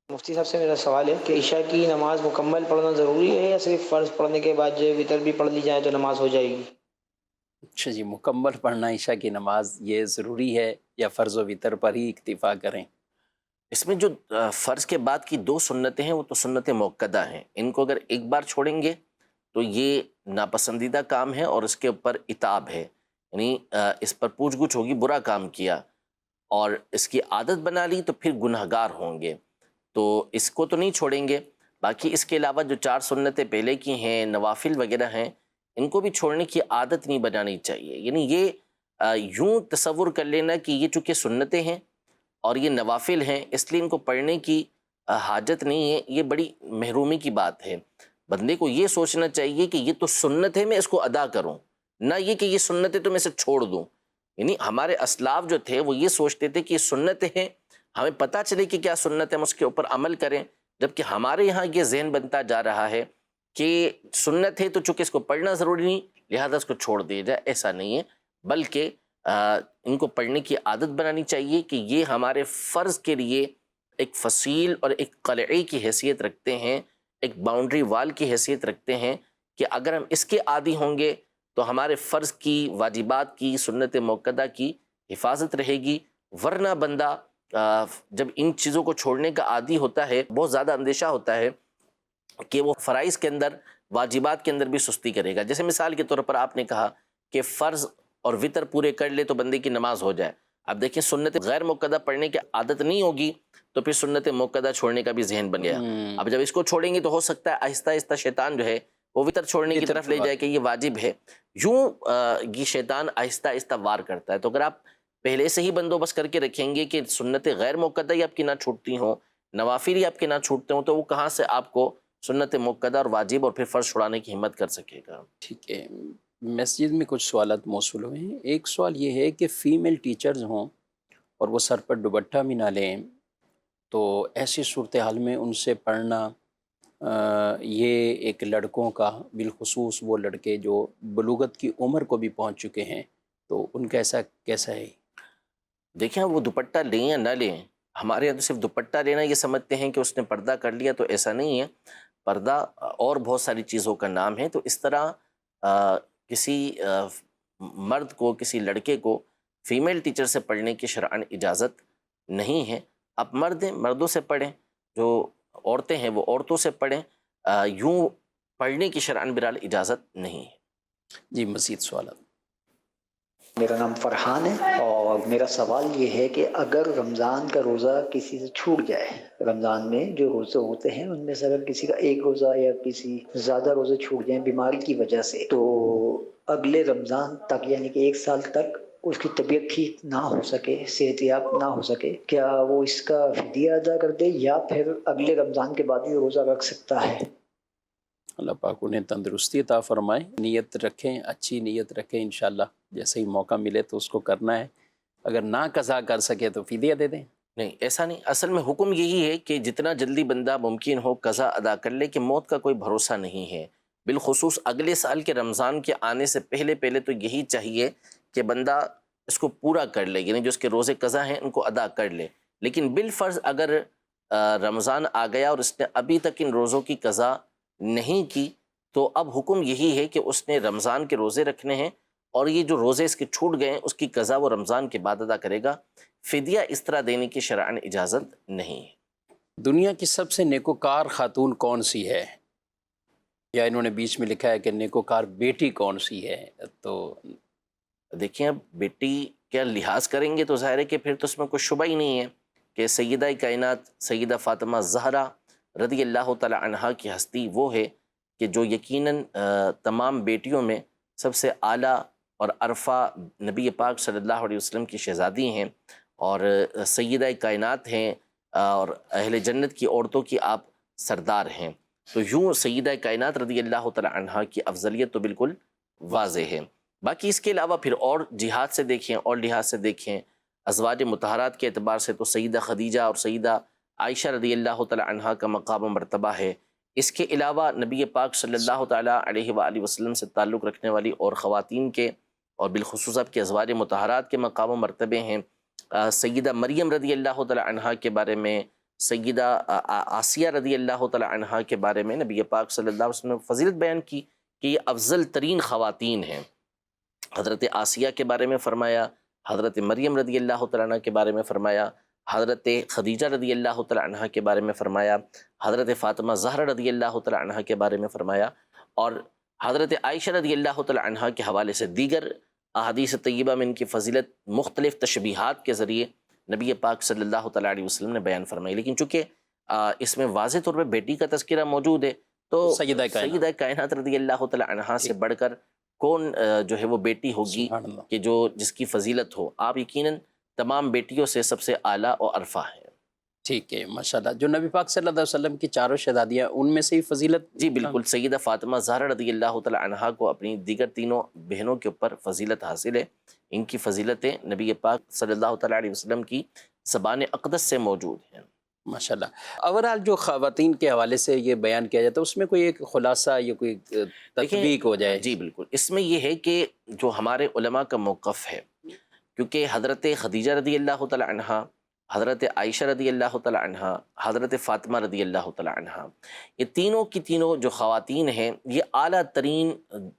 مفتی صاحب سے میرا سوال ہے کہ عشاء کی نماز مکمل پڑھنا ضروری ہے یا صرف فرض پڑھنے کے بعد جو وتر بھی پڑھ لی جائے تو نماز ہو جائے گی؟ اچھا جی، مکمل پڑھنا عشاء کی نماز یہ ضروری ہے یا فرض و وتر پر ہی اکتفا کریں؟ اس میں جو فرض کے بعد کی 2 سنتیں ہیں وہ تو سنت موقدہ ہیں، ان کو اگر ایک بار چھوڑیں گے تو یہ ناپسندیدہ کام ہے اور اس کے اوپر عتاب ہے، یعنی اس پر پوچھ گچھ ہوگی، برا کام کیا اور اس کی عادت بنا لی تو پھر گنہگار ہوں گے، تو اس کو تو نہیں چھوڑیں گے۔ باقی اس کے علاوہ جو 4 سنتیں پہلے کی ہیں، نوافل وغیرہ ہیں، ان کو بھی چھوڑنے کی عادت نہیں بنانی چاہیے، یعنی یہ یوں تصور کر لینا کہ یہ چونکہ سنتیں ہیں اور یہ نوافل ہیں اس لیے ان کو پڑھنے کی حاجت نہیں ہے، یہ بڑی محرومی کی بات ہے۔ بندے کو یہ سوچنا چاہیے کہ یہ تو سنت ہے، میں اس کو ادا کروں، نہ یہ کہ یہ سنت ہے تو میں اسے چھوڑ دوں۔ یعنی ہمارے اسلاف جو تھے وہ یہ سوچتے تھے کہ یہ سنت ہیں، ہمیں پتہ چلے کہ کیا سنت ہے، ہم اس کے اوپر عمل کریں، جبکہ ہمارے یہاں یہ ذہن بنتا جا رہا ہے کہ سنت ہے تو چونکہ اس کو پڑھنا ضروری نہیں لہذا اس کو چھوڑ دیا جائے، ایسا نہیں ہے، بلکہ ان کو پڑھنے کی عادت بنانی چاہیے کہ یہ ہمارے فرض کے لیے ایک فصیل اور ایک قلعی کی حیثیت رکھتے ہیں، ایک باؤنڈری وال کی حیثیت رکھتے ہیں کہ اگر ہم اس کے عادی ہوں گے تو ہمارے فرض کی، واجبات کی، سنت موقدہ کی حفاظت رہے گی، ورنہ بندہ جب ان چیزوں کو چھوڑنے کا عادی ہوتا ہے بہت زیادہ اندیشہ ہوتا ہے کہ وہ فرائض کے اندر، واجبات کے اندر بھی سستی کرے گا۔ جیسے مثال کے طور پر آپ نے کہا کہ فرض اور وتر پورے کر لے تو بندے کی نماز ہو جائے، اب دیکھیں سنت غیر موقدہ پڑھنے کی عادت نہیں ہوگی تو پھر سنت موقدہ چھوڑنے کا بھی ذہن بن گیا، اب جب اس کو چھوڑیں گے تو ہو سکتا ہے آہستہ آہستہ شیطان جو ہے وہ وتر چھوڑنے کی طرف لے جائے کہ یہ واجب ہے، یوں یہ شیطان آہستہ آہستہ وار کرتا ہے۔ تو اگر آپ پہلے سے ہی بندوبست کر کے رکھیں گے کہ سنت غیر موقدہ ہی آپ کی نہ چھوٹتی ہوں، نوافل ہی آپ کے نہ چھوٹتے ہوں، تو وہ کہاں سے آپ کو سنت موقدہ اور واجب اور پھر فرض چھڑانے کی ہمت کر سکے گا۔ ٹھیک ہے، مسجد میں کچھ سوالات موصول ہوئے ہیں۔ ایک سوال یہ ہے کہ فیمیل ٹیچرز ہوں اور وہ سر پر دوپٹہ بھی نہ لیں تو ایسی صورتحال میں ان سے پڑھنا یہ ایک لڑکوں کا، بالخصوص وہ لڑکے جو بلوغت کی عمر کو بھی پہنچ چکے ہیں، تو ان کا ایسا کیسا ہے؟ دیکھیں وہ دوپٹہ لیں یا نہ لیں، ہمارے یہاں تو صرف دوپٹہ لینا یہ سمجھتے ہیں کہ اس نے پردہ کر لیا، تو ایسا نہیں ہے، پردہ اور بہت ساری چیزوں کا نام ہے۔ تو اس طرح کسی مرد کو، کسی لڑکے کو فیمیل ٹیچر سے پڑھنے کی شرعاً اجازت نہیں ہے۔ اب مرد ہیں، مردوں سے پڑھیں، جو عورتیں ہیں وہ عورتوں سے پڑھیں، یوں پڑھنے کی شرعاً بہرحال اجازت نہیں ہے۔ جی مزید سوالات۔ میرا نام فرحان ہے اور میرا سوال یہ ہے کہ اگر رمضان کا روزہ کسی سے چھوٹ جائے، رمضان میں جو روزے ہوتے ہیں ان میں سے اگر کسی کا ایک روزہ یا کسی زیادہ روزے چھوٹ جائیں بیماری کی وجہ سے، تو اگلے رمضان تک یعنی کہ 1 سال تک اس کی طبیعت ٹھیک نہ ہو سکے، صحت یاب نہ ہو سکے، کیا وہ اس کا فدیہ ادا کر دے یا پھر اگلے رمضان کے بعد بھی روزہ رکھ سکتا ہے؟ اللہ پاک انہیں تندرستی عطا فرمائے، نیت رکھیں، اچھی نیت رکھیں، انشاءاللہ جیسے ہی موقع ملے تو اس کو کرنا ہے، اگر نہ قضا کر سکے تو فدیہ دے دیں۔ نہیں ایسا نہیں، اصل میں حکم یہی ہے کہ جتنا جلدی بندہ ممکن ہو قضا ادا کر لے، کہ موت کا کوئی بھروسہ نہیں ہے۔ بالخصوص اگلے سال کے رمضان کے آنے سے پہلے تو یہی چاہیے کہ بندہ اس کو پورا کر لے، یعنی جو اس کے روزے قضا ہیں ان کو ادا کر لے۔ لیکن بالفرض اگر رمضان آ گیا اور اس نے ابھی تک ان روزوں کی قضا نہیں کی، تو اب حکم یہی ہے کہ اس نے رمضان کے روزے رکھنے ہیں، اور یہ جو روزے اس کے چھوٹ گئے ہیں اس کی قضا وہ رمضان کے بعد ادا کرے گا۔ فدیہ اس طرح دینے کی شرعاً اجازت نہیں ہے۔ دنیا کی سب سے نیکوکار خاتون کون سی ہے؟ یا انہوں نے بیچ میں لکھا ہے کہ نیکوکار بیٹی کون سی ہے؟ تو دیکھیں اب بیٹی کیا لحاظ کریں گے تو ظاہر ہے کہ پھر تو اس میں کوئی شبہ ہی نہیں ہے کہ سیدہ کائنات سیدہ فاطمہ زہرا رضی اللہ تعالی عنہا کی ہستی وہ ہے کہ جو یقیناً تمام بیٹیوں میں سب سے اعلیٰ اور عرفہ نبی پاک صلی اللہ علیہ وسلم کی شہزادی ہیں، اور سیدہ کائنات ہیں، اور اہل جنت کی عورتوں کی آپ سردار ہیں۔ تو یوں سیدہ کائنات رضی اللہ تعالی عنہا کی افضلیت تو بالکل واضح ہے۔ باقی اس کے علاوہ پھر اور جہاد سے دیکھیں اور لحاظ سے دیکھیں، ازواج مطہرات کے اعتبار سے تو سیدہ خدیجہ اور سیدہ عائشہ رضی اللہ تعالی عنہا کا مقام و مرتبہ ہے۔ اس کے علاوہ نبی پاک صلی اللہ تعالیٰ علیہ وآلہ وسلم سے تعلق رکھنے والی اور خواتین کے اور بالخصوص آپ کے ازواج مطہرات کے مقام و مرتبے ہیں۔ سیدہ مریم رضی اللہ تعالیٰ عنہا کے بارے میں، سیدہ آسیہ رضی اللہ تعالیٰ عنہا کے بارے میں نبی پاک صلی اللہ علیہ وسلم نے فضیلت بیان کی کہ یہ افضل ترین خواتین ہیں۔ حضرت آسیہ کے بارے میں فرمایا، حضرت مریم رضی اللہ تعالیٰ عنہ کے بارے میں فرمایا، حضرت خدیجہ رضی اللہ تعالیٰ عنہ کے بارے میں فرمایا، حضرت فاطمہ زہرا رضی اللہ تعالیٰ عنہ کے بارے میں فرمایا، اور حضرت عائشہ رضی اللہ تعالیٰ عنہ کے حوالے سے دیگر احادیث طیبہ میں ان کی فضیلت مختلف تشبیہات کے ذریعے نبی پاک صلی اللہ تعالیٰ علیہ وسلم نے بیان فرمائی۔ لیکن چونکہ اس میں واضح طور پہ بیٹی کا تذکرہ موجود ہے تو سیدہ کائنات رضی اللہ تعالیٰ عنہا سے بڑھ کر کون جو ہے وہ بیٹی ہوگی کہ جس کی فضیلت ہو؟ آپ یقیناً تمام بیٹیوں سے سب سے اعلیٰ اور عرفہ ہیں۔ ٹھیک ہے، ماشاءاللہ۔ جو نبی پاک صلی اللہ علیہ وسلم کی چاروں شہزادیاں ان میں سے ہی فضیلت؟ جی بالکل، سیدہ فاطمہ زہرا رضی اللہ تعالیٰ عنہا کو اپنی دیگر تینوں بہنوں کے اوپر فضیلت حاصل ہے۔ ان کی فضیلتیں نبی پاک صلی اللہ تعالیٰ علیہ وسلم کی زبان اقدس سے موجود ہیں۔ ماشاءاللہ۔ اوورال جو خواتین کے حوالے سے یہ بیان کیا جاتا ہے اس میں کوئی ایک خلاصہ یا کوئی تطبیق ہو جائے؟ جی بالکل، اس میں یہ ہے کہ جو ہمارے علماء کا موقف ہے، کیونکہ حضرت خدیجہ رضی اللہ تعالیٰ عنہا، حضرت عائشہ رضی اللہ تعالیٰ عنہا، حضرت فاطمہ رضی اللہ تعالیٰ عنہا، یہ تینوں کی تینوں جو خواتین ہیں یہ اعلیٰ ترین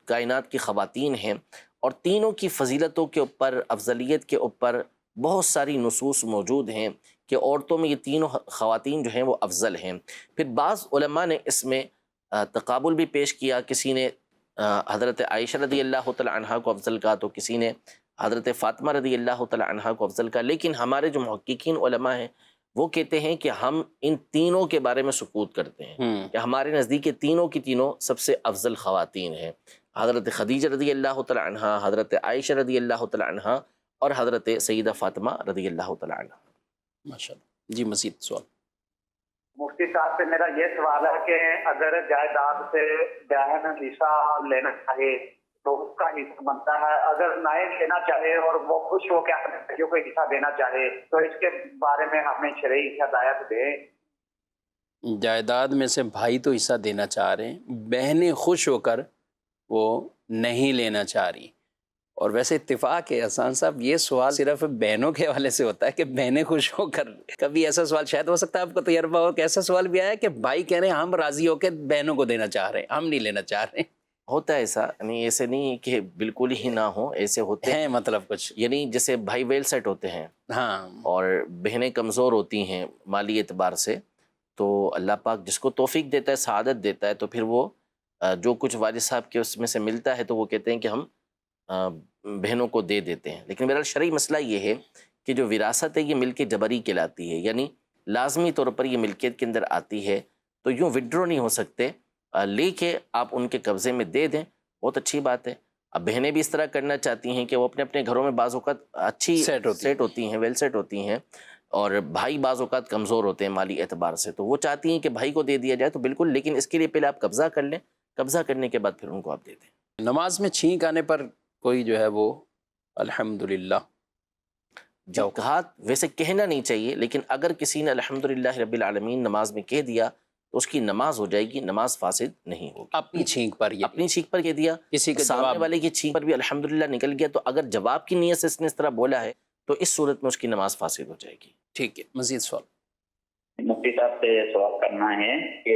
کائنات کی خواتین ہیں، اور تینوں کی فضیلتوں کے اوپر، افضلیت کے اوپر بہت ساری نصوص موجود ہیں کہ عورتوں میں یہ تینوں خواتین جو ہیں وہ افضل ہیں۔ پھر بعض علماء نے اس میں تقابل بھی پیش کیا، کسی نے حضرت عائشہ رضی اللہ تعالیٰ عنہا کو افضل کہا تو کسی نے حضرت فاطمہ رضی اللہ تعالیٰ عنہا کو افضل کہا، لیکن ہمارے جو محققین علماء ہیں وہ کہتے ہیں کہ ہم ان تینوں کے بارے میں سکوت کرتے ہیں کہ ہمارے نزدیک تینوں کی تینوں سب سے افضل خواتین ہیں، حضرت خدیجہ رضی اللہ تعالیٰ عنہا، حضرت عائشہ رضی اللہ تعالیٰ عنہا، اور حضرت سیدہ فاطمہ رضی اللہ تعالیٰ عنہا۔ ماشاءاللہ۔ جی مزید سوال؟ مفتی صاحب سے میرا یہ سوال ہے کہ اگر جائیداد سے بہن حصہ لینا چاہے تو اس کا حصہ بنتا ہے، اگر نائب لینا چاہے اور وہ خوش ہو کے اپنے بھائیوں کو حصہ دینا چاہے تو اس کے بارے میں ہمیں شرعی ہدایت دیں۔ جائیداد میں سے بھائی تو حصہ دینا چاہ رہے ہیں، بہنیں خوش ہو کر وہ نہیں لینا چاہ رہی، اور ویسے اتفاق ہے حسان صاحب یہ سوال صرف بہنوں کے حوالے سے ہوتا ہے کہ بہنیں خوش ہو کر، کبھی ایسا سوال شاید ہو سکتا ہے آپ کو تجربہ ہو کہ ایسا سوال بھی آیا کہ بھائی کہہ رہے ہیں ہم راضی ہو کے بہنوں کو دینا چاہ رہے ہیں، ہم نہیں لینا چاہ رہے ہیں؟ ہوتا ہے ایسا، یعنی ایسے نہیں کہ بالکل ہی نہ ہو، ایسے ہوتے ہیں مطلب کچھ، یعنی جیسے بھائی ویل سیٹ ہوتے ہیں ہاں، اور بہنیں کمزور ہوتی ہیں مالی اعتبار سے، تو اللہ پاک جس کو توفیق دیتا ہے، سعادت دیتا ہے، تو پھر وہ جو کچھ والد صاحب کے اس میں سے ملتا ہے تو وہ کہتے ہیں کہ ہم بہنوں کو دے دیتے ہیں۔ لیکن میرا شرعی مسئلہ یہ ہے کہ جو وراثت ہے یہ ملک جبری کہلاتی ہے، یعنی لازمی طور پر یہ ملکیت کے اندر آتی ہے، تو یوں وڈرو نہیں ہو سکتے، لے کے آپ ان کے قبضے میں دے دیں، بہت اچھی بات ہے۔ اب بہنیں بھی اس طرح کرنا چاہتی ہیں کہ وہ اپنے اپنے گھروں میں بعض اوقات اچھی سیٹ ہوتی ہیں، ویل سیٹ ہوتی ہیں، اور بھائی بعض اوقات کمزور ہوتے ہیں مالی اعتبار سے، تو وہ چاہتی ہیں کہ بھائی کو دے دیا جائے، تو بالکل، لیکن اس کے لیے پہلے آپ قبضہ کر لیں، قبضہ کرنے کے بعد پھر ان کو آپ دے دیں۔ نماز میں چھینک آنے پر کوئی جو ہے وہ الحمدللہ جو کہا ویسے کہنا نہیں چاہیے، لیکن اگر کسی نے الحمدللہ رب العالمین نماز میں کہہ دیا تو اس کی نماز ہو جائے گی، نماز فاسد نہیں ہوگی۔ اپنی چھینک پر یہ اپنی چھینک پر کہہ دیا، کسی کے سامنے جواب والے کی چھینک پر بھی الحمدللہ نکل گیا، تو اگر جواب کی نیت سے اس نے اس طرح بولا ہے تو اس صورت میں اس کی نماز فاسد ہو جائے گی۔ ٹھیک ہے، مزید سوال۔ مفتی صاحب سے سوال کرنا ہے کہ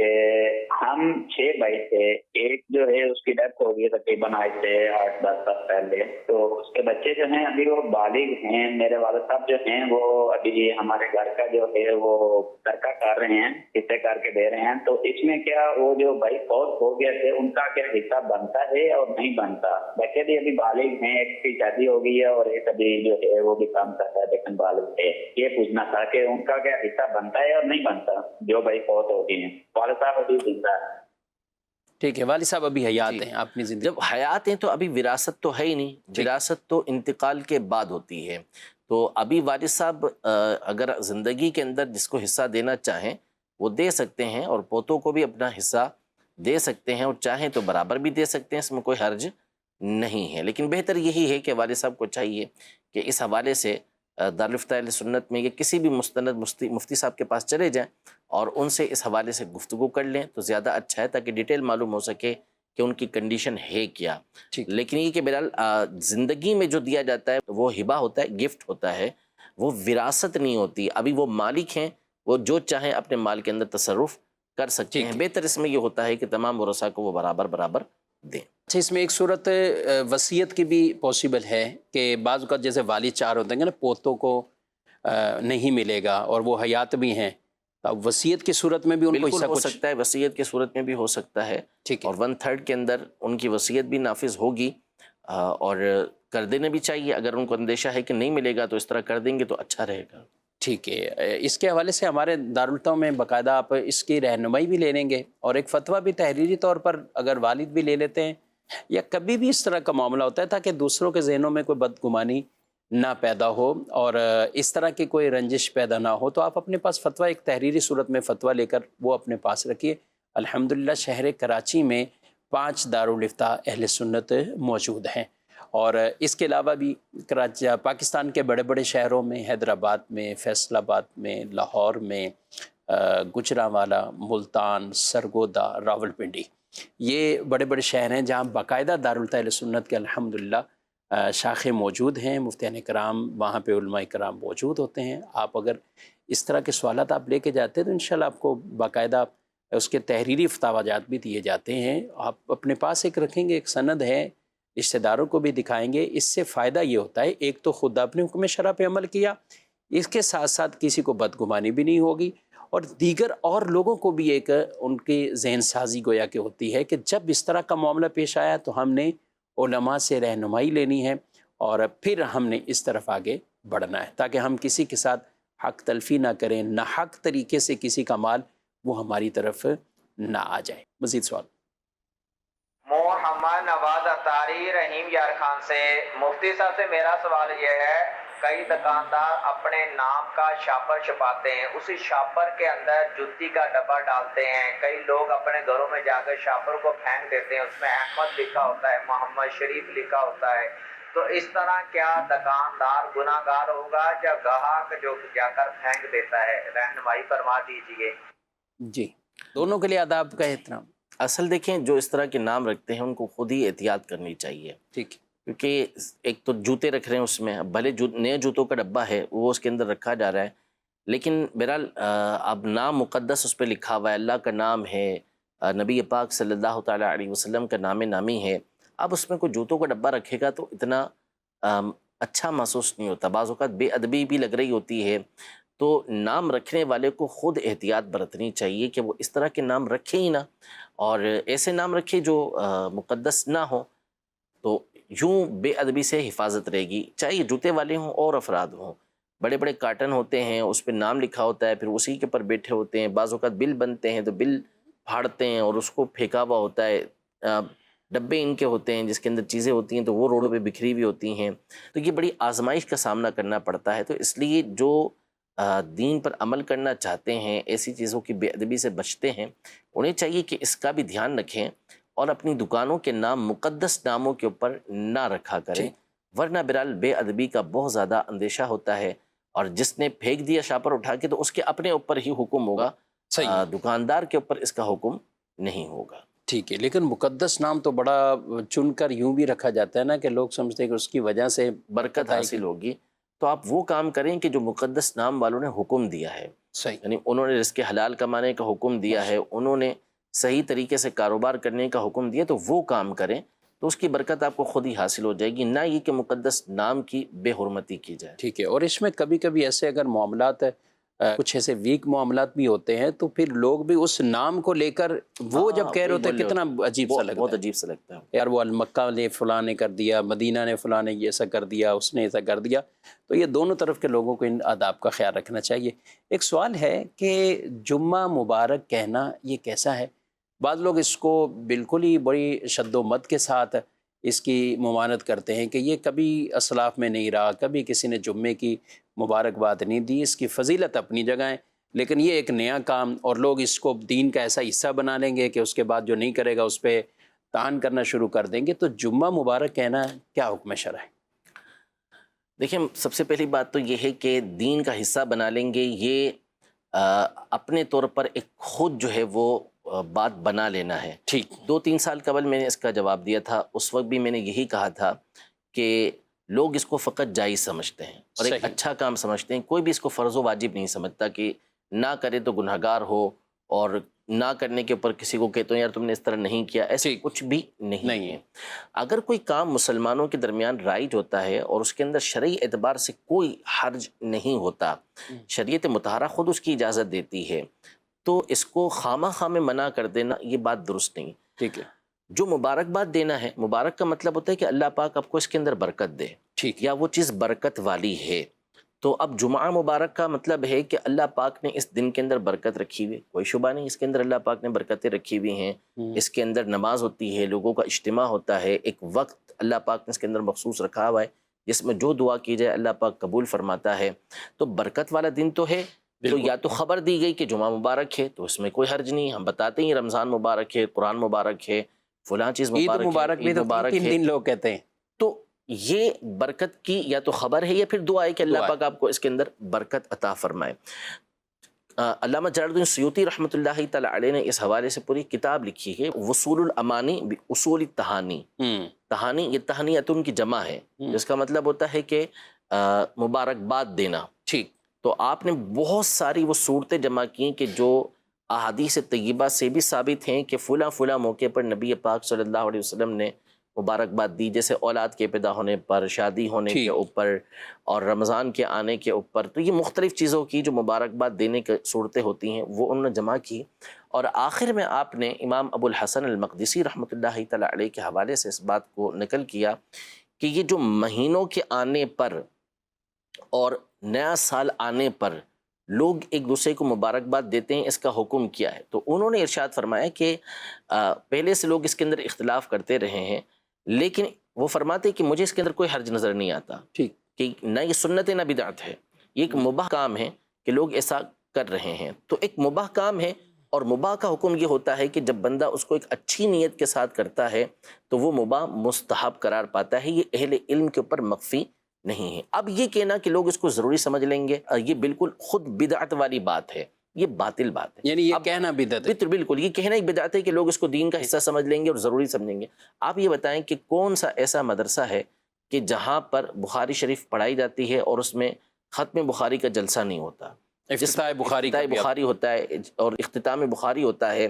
ہم 6 بھائی تھے، ایک جو ہے اس کی ڈیتھ ہو گئی تقریباً آج سے 8-10 سال پہلے، تو اس کے بچے جو ہیں ابھی وہ بالغ ہیں۔ میرے والد صاحب جو ہیں وہ ابھی ہمارے گھر کا جو ہے وہ ترکہ کر رہے ہیں، حصے کر کے دے رہے ہیں، تو اس میں کیا وہ جو بھائی فوت ہو گئے تھے ان کا کیا حصہ بنتا ہے اور نہیں بنتا؟ بچے بھی ابھی بالغ ہیں، ایک کی شادی ہو گئی ہے اور ایک ابھی جو ہے وہ بھی کام کرتا ہے لیکن بالغ ہے۔ یہ پوچھنا تھا کہ ان کا کیا حصہ بنتا ہے اور نہیں بنتا جو بھائی فوت ہو گئے ہیں؟ والد صاحب ابھی زندہ ہے۔ ٹھیک ہے، والد صاحب ابھی حیات ہیں اپنی زندگی، جب حیات ہیں تو ابھی وراثت تو ہے ہی نہیں، وراثت تو انتقال کے بعد ہوتی ہے۔ تو ابھی والد صاحب اگر زندگی کے اندر جس کو حصہ دینا چاہیں وہ دے سکتے ہیں، اور پوتوں کو بھی اپنا حصہ دے سکتے ہیں، اور چاہیں تو برابر بھی دے سکتے ہیں، اس میں کوئی حرج نہیں ہے۔ لیکن بہتر یہی ہے کہ والد صاحب کو چاہیے کہ اس حوالے سے دارالفتہ اہل سنت میں یا کسی بھی مستند مفتی صاحب کے پاس چلے جائیں اور ان سے اس حوالے سے گفتگو کر لیں تو زیادہ اچھا ہے، تاکہ ڈیٹیل معلوم ہو سکے کہ ان کی کنڈیشن ہے کیا۔ لیکن یہ کہ بہرحال زندگی میں جو دیا جاتا ہے وہ ہبہ ہوتا ہے، گفٹ ہوتا ہے، وہ وراثت نہیں ہوتی۔ ابھی وہ مالک ہیں، وہ جو چاہیں اپنے مال کے اندر تصرف کر سکتے ہیں۔ بہتر اس میں یہ ہوتا ہے کہ تمام ورثاء کو وہ برابر دیں۔ اچھا، اس میں ایک صورت وصیت کی بھی پاسبل ہے کہ بعض اوقات جیسے والد چار ہوتے ہیں نا، پوتوں کو نہیں ملے گا اور وہ حیات بھی ہیں، اب وصیت کی صورت میں بھی ان کو بالکل حصہ ہو کچھ سکتا ہے، وصیت کی صورت میں بھی ہو سکتا ہے، ٹھیک ہے، اور 1/3 کے اندر ان کی وصیت بھی نافذ ہوگی، اور کر دینا بھی چاہیے۔ اگر ان کو اندیشہ ہے کہ نہیں ملے گا تو اس طرح کر دیں گے تو اچھا رہے گا۔ ٹھیک ہے۔ اس کے حوالے سے ہمارے دارالفتہ میں باقاعدہ آپ اس کی رہنمائی بھی لے لیں گے، اور ایک فتویٰ بھی تحریری طور پر اگر والد بھی لے لیتے ہیں، یا کبھی بھی اس طرح کا معاملہ ہوتا ہے تاکہ دوسروں کے ذہنوں میں کوئی بدگمانی نہ پیدا ہو اور اس طرح کی کوئی رنجش پیدا نہ ہو، تو آپ اپنے پاس فتویٰ ایک تحریری صورت میں فتویٰ لے کر وہ اپنے پاس رکھیے۔ الحمدللہ شہر کراچی میں 5 دارالفتہ اہل سنت موجود ہیں، اور اس کے علاوہ بھی کراچی پاکستان کے بڑے بڑے شہروں میں، حیدرآباد میں، فیصل آباد میں، لاہور میں، گجرانوالہ، ملتان، سرگودا، راولپنڈی، یہ بڑے بڑے شہر ہیں جہاں باقاعدہ دارالفتہ اہل سنت کے الحمدللہ شاخیں موجود ہیں، مفتیان کرام وہاں پہ علماء کرام موجود ہوتے ہیں۔ آپ اگر اس طرح کے سوالات آپ لے کے جاتے ہیں تو انشاءاللہ آپ کو باقاعدہ اس کے تحریری فتاوی جات بھی دیے جاتے ہیں۔ آپ اپنے پاس ایک رکھیں گے، ایک سند ہے، رشتہ داروں کو بھی دکھائیں گے۔ اس سے فائدہ یہ ہوتا ہے، ایک تو خود آپ نے حکم شرع پہ عمل کیا، اس کے ساتھ ساتھ کسی کو بدگمانی بھی نہیں ہوگی، اور دیگر اور لوگوں کو بھی ایک ان کی ذہن سازی گویا کہ ہوتی ہے کہ جب اس طرح کا معاملہ پیش آیا تو ہم نے علماء سے رہنمائی لینی ہے اور پھر ہم نے اس طرف آگے بڑھنا ہے، تاکہ ہم کسی کے ساتھ حق تلفی نہ کریں، نہ حق طریقے سے کسی کا مال وہ ہماری طرف نہ آ جائے۔ مزید سوال۔ محمد نواز اتاری رحیم یار خان سے، مفتی صاحب سے میرا سوال یہ ہے، کئی دکاندار اپنے نام کا شاپر چھپاتے ہیں، اسی شاپر کے اندر جوتی کا ڈبہ ڈالتے ہیں، کئی لوگ اپنے گھروں میں جا کر شاپر کو پھینک دیتے ہیں، اس میں احمد لکھا ہوتا ہے، محمد شریف لکھا ہوتا ہے، تو اس طرح کیا دکاندار گناہ گار ہوگا یا گاہک جو جا کر پھینک دیتا ہے؟ رہنمائی فرما دیجیے۔ جی، دونوں کے لیے آداب کا احترام۔ اصل دیکھیں، جو اس طرح کے نام رکھتے ہیں ان کو خود ہی احتیاط کرنی چاہیے، ٹھیک، کیونکہ ایک تو جوتے رکھ رہے ہیں اس میں، بھلے نئے جوتوں کا ڈبہ ہے وہ اس کے اندر رکھا جا رہا ہے، لیکن بہرحال اب نام مقدس اس پہ لکھا ہوا ہے، اللہ کا نام ہے، نبی پاک صلی اللہ تعالیٰ علیہ وسلم کا نام نامی ہے، اب اس میں کوئی جوتوں کا ڈبہ رکھے گا تو اتنا اچھا محسوس نہیں ہوتا، بعض اوقات بے ادبی بھی لگ رہی ہوتی ہے۔ تو نام رکھنے والے کو خود احتیاط برتنی چاہیے کہ وہ اس طرح کے نام رکھے ہی نہ، اور ایسے نام رکھے جو مقدس نہ ہو، تو یوں بے ادبی سے حفاظت رہے گی، چاہے یہ جوتے والے ہوں اور افراد ہوں۔ بڑے بڑے کارٹن ہوتے ہیں، اس پہ نام لکھا ہوتا ہے، پھر اسی کے اوپر بیٹھے ہوتے ہیں، بعض اوقات بل بنتے ہیں تو بل پھاڑتے ہیں اور اس کو پھینکا ہوا ہوتا ہے، ڈبے ان کے ہوتے ہیں جس کے اندر چیزیں ہوتی ہیں تو وہ روڈوں پہ بکھری ہوئی ہوتی ہیں، تو یہ بڑی آزمائش کا سامنا کرنا پڑتا ہے۔ تو اس لیے جو دین پر عمل کرنا چاہتے ہیں، ایسی چیزوں کی بے ادبی سے بچتے ہیں، انہیں چاہیے کہ اس کا بھی دھیان رکھیں اور اپنی دکانوں کے نام مقدس ناموں کے اوپر نہ رکھا کریں، ورنہ برال بے ادبی کا بہت زیادہ اندیشہ ہوتا ہے، اور جس نے پھینک دیا شاپر اٹھا کے تو اس کے اپنے اوپر ہی حکم ہوگا، دکاندار کے اوپر اس کا حکم نہیں ہوگا۔ ٹھیک ہے، لیکن مقدس نام تو بڑا چن کر یوں بھی رکھا جاتا ہے نا کہ لوگ سمجھتے ہیں کہ اس کی وجہ سے برکت حاصل ہوگی، تو آپ وہ کام کریں کہ جو مقدس نام والوں نے حکم دیا ہے، صحیح، یعنی انہوں نے رزق حلال کمانے کا حکم دیا ہے، انہوں نے صحیح طریقے سے کاروبار کرنے کا حکم دیا، تو وہ کام کریں تو اس کی برکت آپ کو خود ہی حاصل ہو جائے گی، نہ یہ کہ مقدس نام کی بے حرمتی کی جائے۔ ٹھیک ہے، اور اس میں کبھی کبھی ایسے اگر معاملات کچھ ایسے ویک معاملات بھی ہوتے ہیں تو پھر لوگ بھی اس نام کو لے کر وہ جب کہہ رہے ہوتے ہیں کتنا عجیب سا لگتا ہے، بہت عجیب سا لگتا ہے یار وہ المکہ نے فلاں نے کر دیا، مدینہ نے فلاں نے ایسا کر دیا، اس نے ایسا کر دیا۔ تو یہ دونوں طرف کے لوگوں کو ان آداب کا خیال رکھنا چاہیے۔ ایک سوال ہے کہ جمعہ مبارک کہنا یہ کیسا ہے؟ بعض لوگ اس کو بالکل ہی بڑی شد و مد کے ساتھ اس کی ممانعت کرتے ہیں کہ یہ کبھی اسلاف میں نہیں رہا، کبھی کسی نے جمعے کی مبارکباد نہیں دی، اس کی فضیلت اپنی جگہ ہے، لیکن یہ ایک نیا کام اور لوگ اس کو دین کا ایسا حصہ بنا لیں گے کہ اس کے بعد جو نہیں کرے گا اس پہ تان کرنا شروع کر دیں گے۔ تو جمعہ مبارک کہنا کیا حکم شرع ہے؟ دیکھیں، سب سے پہلی بات تو یہ ہے کہ دین کا حصہ بنا لیں گے، یہ اپنے طور پر ایک خود جو ہے وہ بات بنا لینا ہے۔ ٹھیک، 2-3 سال قبل میں نے اس کا جواب دیا تھا، اس وقت بھی میں نے یہی کہا تھا کہ لوگ اس کو فقط جائز سمجھتے ہیں اور ایک اچھا کام سمجھتے ہیں، کوئی بھی اس کو فرض و واجب نہیں سمجھتا کہ نہ کرے تو گنہگار ہو، اور نہ کرنے کے اوپر کسی کو کہتے ہیں یار تم نے اس طرح نہیں کیا، ایسے کچھ بھی نہیں ہے۔ اگر کوئی کام مسلمانوں کے درمیان رائج ہوتا ہے اور اس کے اندر شرعی اعتبار سے کوئی حرج نہیں ہوتا، شریعت مطہرہ خود اس کی اجازت دیتی ہے، تو اس کو خامہ خامہ منع کر دینا یہ بات درست نہیں۔ ٹھیک ہے، جو مبارکباد دینا ہے، مبارک کا مطلب ہوتا ہے کہ اللہ پاک آپ کو اس کے اندر برکت دے، ٹھیک، یا وہ چیز برکت والی ہے۔ تو اب جمعہ مبارک کا مطلب ہے کہ اللہ پاک نے اس دن کے اندر برکت رکھی ہوئی، کوئی شبہ نہیں، اس کے اندر اللہ پاک نے برکتیں رکھی ہوئی ہیں، اس کے اندر نماز ہوتی ہے، لوگوں کا اجتماع ہوتا ہے، ایک وقت اللہ پاک نے اس کے اندر مخصوص رکھا ہوا ہے جس میں جو دعا کی جائے اللہ پاک قبول فرماتا ہے، تو برکت والا دن تو ہے۔ تو یا تو خبر دی گئی کہ جمعہ مبارک ہے تو اس میں کوئی حرج نہیں، ہم بتاتے ہیں رمضان مبارک ہے، قرآن مبارک ہے، فلاں چیز مبارک ہے، عید مبارک بھی تو 3 دن لوگ کہتے ہیں، تو یہ برکت کی یا تو خبر ہے یا پھر دعا ہے کہ اللہ پاک آپ کو اس کے اندر برکت عطا فرمائے۔ علامہ جلال الدین سیوطی رحمۃ اللہ تعالی علیہ نے اس حوالے سے پوری کتاب لکھی ہے، وصول الامانی باصول التہانی۔ تہانی یہ تہنیتن کی جمع ہے، جس کا مطلب ہوتا ہے کہ مبارکباد دینا۔ ٹھیک، تو آپ نے بہت ساری وہ صورتیں جمع کی کہ جو احادیث طیبہ سے بھی ثابت ہیں کہ فلاں فلاں موقع پر نبی پاک صلی اللہ علیہ وسلم نے مبارکباد دی، جیسے اولاد کے پیدا ہونے پر، شادی ہونے کے اوپر، اور رمضان کے آنے کے اوپر۔ تو یہ مختلف چیزوں کی جو مبارکباد دینے کی صورتیں ہوتی ہیں وہ انہوں نے جمع کی، اور آخر میں آپ نے امام ابو الحسن المقدسی رحمۃ اللہ تعالی علیہ کے حوالے سے اس بات کو نقل کیا کہ یہ جو مہینوں کے آنے پر اور نیا سال آنے پر لوگ ایک دوسرے کو مبارکباد دیتے ہیں، اس کا حکم کیا ہے۔ تو انہوں نے ارشاد فرمایا کہ پہلے سے لوگ اس کے اندر اختلاف کرتے رہے ہیں، لیکن وہ فرماتے کہ مجھے اس کے اندر کوئی حرج نظر نہیں آتا، ٹھیک، کہ نہ یہ سنت نہ بدعت ہے، یہ ایک مباح کام ہے کہ لوگ ایسا کر رہے ہیں۔ تو ایک مباح کام ہے، اور مباح کا حکم یہ ہوتا ہے کہ جب بندہ اس کو ایک اچھی نیت کے ساتھ کرتا ہے تو وہ مباح مستحب قرار پاتا ہے، یہ اہل علم کے اوپر مخفی نہیں ہے۔ اب یہ کہنا کہ لوگ اس کو ضروری سمجھ لیں گے، یہ بالکل خود بدعت والی بات ہے، یہ باطل بات ہے، یعنی یہ کہنا بدعت ہے، بالکل یہ کہنا ایک بدعت ہے کہ لوگ اس کو دین کا حصہ سمجھ لیں گے اور ضروری سمجھیں گے۔ آپ یہ بتائیں کہ کون سا ایسا مدرسہ ہے کہ جہاں پر بخاری شریف پڑھائی جاتی ہے اور اس میں ختم بخاری کا جلسہ نہیں ہوتا، افتتاح بخاری ہوتا ہے اور اختتام بخاری ہوتا ہے،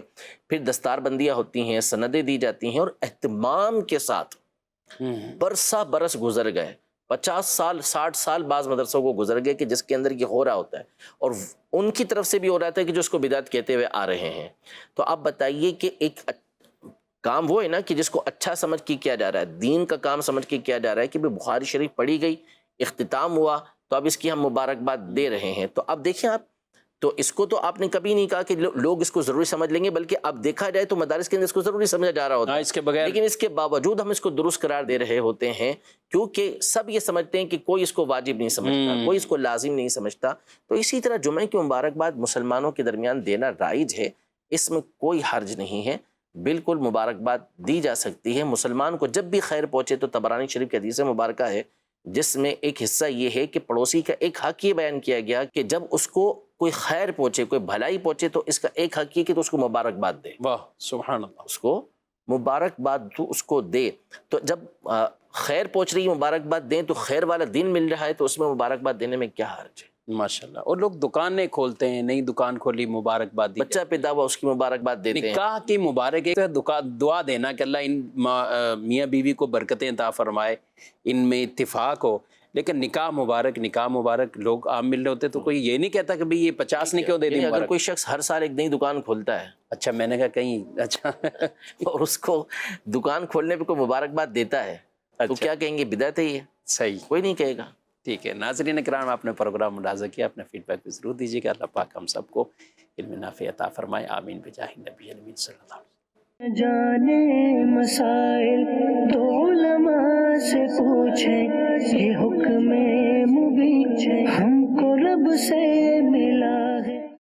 پھر دستار بندیاں ہوتی ہیں، سندیں دی جاتی ہیں، اور اہتمام کے ساتھ برسہ برس گزر گئے، 50 سال 60 سال بعض مدرسوں کو گزر گئے کہ جس کے اندر یہ ہو رہا ہوتا ہے، اور ان کی طرف سے بھی ہو رہا تھا کہ جو اس کو بدعت کہتے ہوئے آ رہے ہیں۔ تو آپ بتائیے کہ ایک کام وہ ہے نا کہ جس کو اچھا سمجھ کے کیا جا رہا ہے، دین کا کام سمجھ کے کیا جا رہا ہے کہ بخاری شریف پڑھی گئی، اختتام ہوا، تو اب اس کی ہم مبارکباد دے رہے ہیں۔ تو اب دیکھیں آپ، تو اس کو تو آپ نے کبھی نہیں کہا کہ لوگ اس کو ضروری سمجھ لیں گے، بلکہ اب دیکھا جائے تو مدارس کے اندر اس کو ضروری سمجھا جا رہا ہوتا ہے، اس کے بغیر، لیکن اس کے باوجود ہم اس کو درست قرار دے رہے ہوتے ہیں، کیونکہ سب یہ سمجھتے ہیں کہ کوئی اس کو واجب نہیں سمجھتا، کوئی اس کو لازم نہیں سمجھتا۔ تو اسی طرح جمعہ کی مبارکباد مسلمانوں کے درمیان دینا رائج ہے، اس میں کوئی حرج نہیں ہے، بالکل مبارکباد دی جا سکتی ہے. مسلمان کو جب بھی خیر پہنچے تو طبرانی شریف کی حدیث مبارکہ ہے جس میں ایک حصہ یہ ہے کہ پڑوسی کا ایک حق یہ بیان کیا گیا کہ جب اس کو کوئی خیر پہنچے، کوئی بھلائی پہنچے تو اس کا ایک حق یہ کہ تو اس کو مبارکباد دے. واہ سبحان اللہ. اس کو مبارکباد تو اس کو دے. تو جب خیر پہنچ رہی ہے مبارکباد دیں، تو خیر والا دن مل رہا ہے تو اس میں مبارکباد دینے میں کیا حرج ہے؟ ماشاءاللہ. اور لوگ دکانیں کھولتے ہیں، نئی دکان کھولی مبارکباد دی، بچہ پیدا ہوا اس کی مبارکباد دیتے ہیں. نکاح کی مبارک ایک دعا دینا کہ اللہ ان میاں بیوی کو برکتیں عطا فرمائے، ان میں اتفاق ہو. لیکن نکاح مبارک لوگ عام مل رہے ہوتے تو کوئی یہ نہیں کہتا کہ بھئی یہ 50 نے کیوں دے دی. اگر کوئی شخص ہر سال ایک نئی دکان کھولتا ہے، اچھا میں نے کہا کہیں اچھا اور اس کو دکان کھولنے پہ کوئی مبارکباد دیتا ہے تو کیا کہیں گے؟ بدعت ہے یہ. صحیح، کوئی نہیں کہے گا. ٹھیک ہے. ناظرین کرام، آپ نے پروگرام ملاحظہ کیا، اپنا فیڈ بیک بھی ضرور دیجیے گا. اللہ پاک ہم سب کو علم نافع عطا فرمائے. آمین بجاہ نبی امین صلی اللہ علیہ وسلم. جانے مسائل تو علماء سے پوچھیں، یہ حکم مبین ہم کو رب سے ملا